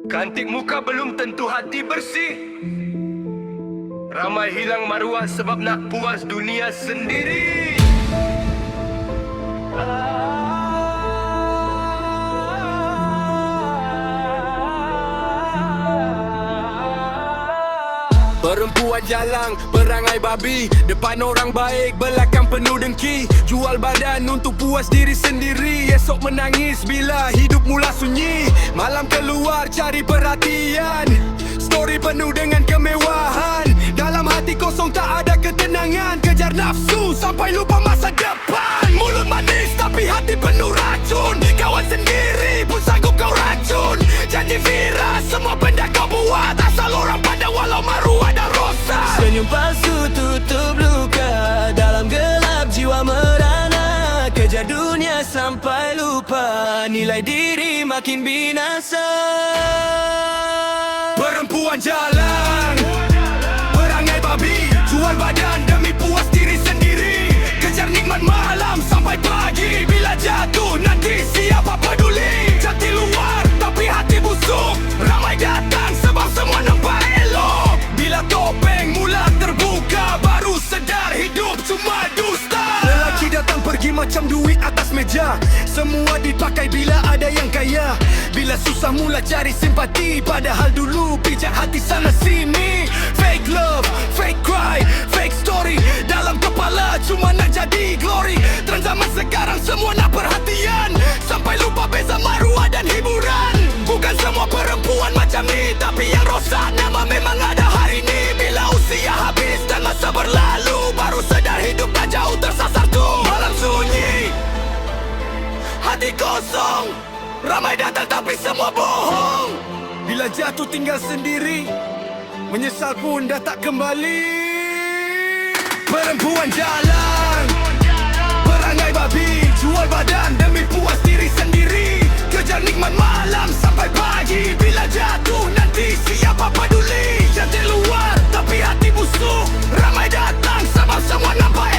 Cantik muka belum tentu hati bersih. Ramai hilang maruah sebab nak puas dunia sendiri. Perempuan jalang, perangai babi, depan orang baik, belakang penuh dengki. Jual badan untuk puas diri sendiri. Esok menangis bila hidup mula sunyi. Malam keluar cari perhatian, story penuh dengan kemewahan. Dalam hati kosong tak ada ketenangan. Kejar nafsu sampai lupa masa depan. Mulut manis tapi hati penuh racun. Kawan sendiri pun sanggup kau racun. Janji viral semua benda kau buat, asal orang pandang walau maruah dan rosak. Senyum palsu tutup luka, dalam gelap jiwa merana. Kejar dunia sampai lupa, nilai diri makin binasa. Perempuan jalan, perangai babi, jual badan demi puas diri sendiri. Kejar nikmat malam sampai pagi, bila jatuh nanti siapa peduli. Cantik luar tapi hati busuk, ramai datang sebab semua nampak elok. Bila topeng mula terbuka, baru sedar hidup cuma dusta. Lelaki datang pergi macam duit atas meja, semua dipakai bila ada yang kaya. Bila susah mula cari simpati, padahal dulu pijak hati sana sini. Fake love, fake cry, fake story, dalam kepala cuma nak jadi glory. Trend zaman sekarang semua nak perhatian, sampai lupa beza maruah dan hiburan. Bukan semua perempuan macam ni, tapi yang rosak nama memang ada hari ni. Bila usia habis dan masa berlalu, baru sedar hidup dah jauh tersasar tu. Malam sunyi, hati kosong, ramai datang tapi semua bohong. Bila jatuh tinggal sendiri, menyesal pun dah tak kembali. Perempuan jalan, perangai babi, jual badan demi puas diri sendiri. Kejar nikmat malam sampai pagi, bila jatuh nanti siapa peduli. Cantik luar tapi hati busuk, ramai datang sebab semua nampak